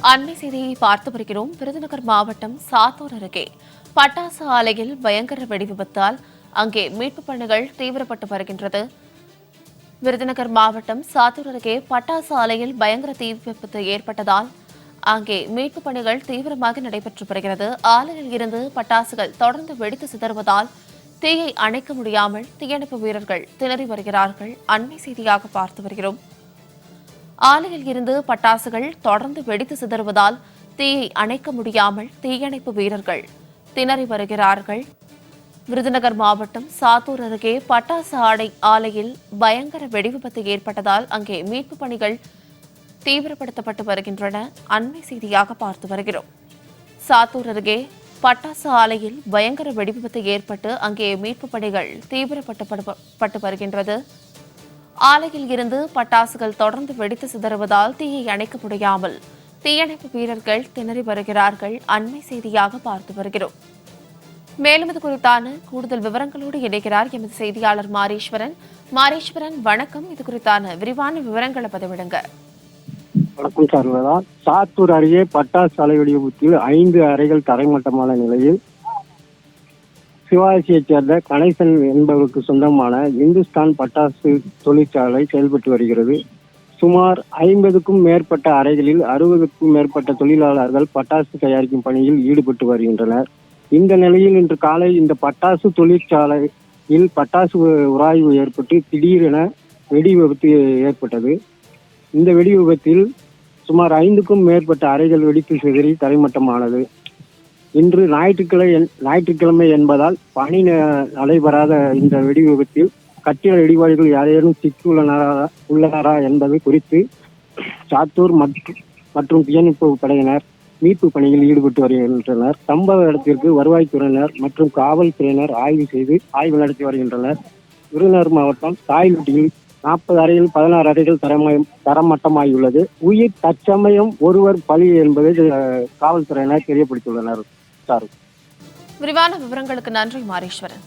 அண்மை செய்தியை பார்த்து வருகிறோம். விருதுநகர் மாவட்டம் சாத்தூர் அருகே பட்டாசு ஆலையில் பயங்கர வெடி விபத்தால் அங்கே மீட்புப் பணிகள் தீவிரப்பட்டு வருகின்றது. விருதுநகர் மாவட்டம் சாத்தூர் அருகே பட்டாசு ஆலையில் பயங்கர தீ விபத்து ஏற்பட்டதால் அங்கே மீட்புப் பணிகள் தீவிரமாக நடைபெற்று வருகிறது. ஆலையில் இருந்து பட்டாசுகள் தொடர்ந்து வெடித்து சிதறுவதால் தீயை அணைக்க முடியாமல் தீயணைப்பு வீரர்கள் திணறி வருகிறார்கள். அண்மை செய்தியாக பார்த்து வருகிறோம். ஆலையில் இருந்து பட்டாசுகள் தொடர்ந்து வெடித்து சிதறுவதால் தீயை அணைக்க முடியாமல் தீயணைப்பு வீரர்கள் திணறி வருகிறார்கள். விருதுநகர் மாவட்டம் சாத்தூர் அருகே பட்டாசு ஆலையில் பயங்கர வெடிவிபத்து ஏற்பட்டதால் அங்கே மீட்புப் பணிகள் தீவிரப்படுத்தப்பட்டு வருகின்றன. அண்மை செய்தியாக பார்த்து வருகிறோம். சாத்தூர் அருகே பட்டாசு ஆலையில் பயங்கர வெடிவிபத்து ஏற்பட்டு அங்கே மீட்புப் பணிகள் தீவிரப்படுத்தப்பட்டு வருகின்றது. ஆலையில் இருந்து பட்டாசுகள் தொடர்ந்து வெடித்து சிதறுவதால் தீயை அணைக்க முடியாமல் தீயணைப்பு வீரர்கள் திணறி வருகிறார்கள். அண்மை செய்தியாக பார்த்து வருகிறோம். மேலும் இது குறித்தான கூடுதல் விவரங்களோடு இணைகிறார் எமது செய்தியாளர் மாரீஸ்வரன். மாரீஸ்வரன், வணக்கம். இது குறித்தான விரிவான விவரங்களை பதிவிடுங்க. வணக்கம் சார்வதா. சாத்தூர் அருகே பட்டாசு ஆலை வெடி விபத்தில் 5 அறைகள் தரைமட்டமான நிலையில் சிவாசியைச் சேர்ந்த கணேசன் என்பவருக்கு சொந்தமான இந்துஸ்தான் பட்டாசு தொழிற்சாலை செயல்பட்டு வருகிறது. சுமார் 50க்கும் மேற்பட்ட அறைகளில் 60க்கும் மேற்பட்ட தொழிலாளர்கள் பட்டாசு தயாரிக்கும் பணியில் ஈடுபட்டு வருகின்றனர். இந்த நிலையில் இன்று காலை இந்த பட்டாசு தொழிற்சாலையில் பட்டாசு உராய்வு ஏற்பட்டு திடீரென வெடி விபத்து ஏற்பட்டது. இந்த வெடி விபத்தில் சுமார் 5க்கும் மேற்பட்ட அறைகள் வெடித்து சிதறி தரைமட்டமானது. இன்று ஞாயிற்றுக்கிழமை என்பதால் பணி நடைபெறாத இந்த வெடி விபத்தில் கட்டிட இடிபாடுகள் யாரேனும் சிக்கி உள்ளனரா என்பது குறித்து சாத்தூர் மற்றும் தீயணைப்பு படையினர் மீட்பு பணியில் ஈடுபட்டு வருகின்றனர். சம்பவ இடத்திற்கு வருவாய்த்துறையினர் மற்றும் காவல்துறையினர் ஆய்வு நடத்தி வருகின்றனர். விருதுநகர் மாவட்டம் தாய்லுட்டியில் 40 அறைகள் 16 அறைகள் தரமட்டமாகியுள்ளது. உயிர் தற்சமயம் ஒருவர் பலி என்பதை காவல்துறையினர் தெரியப்படுத்தியுள்ளனர். விரிவான விவரங்களுக்கு நன்றி மாரீஸ்வரன்.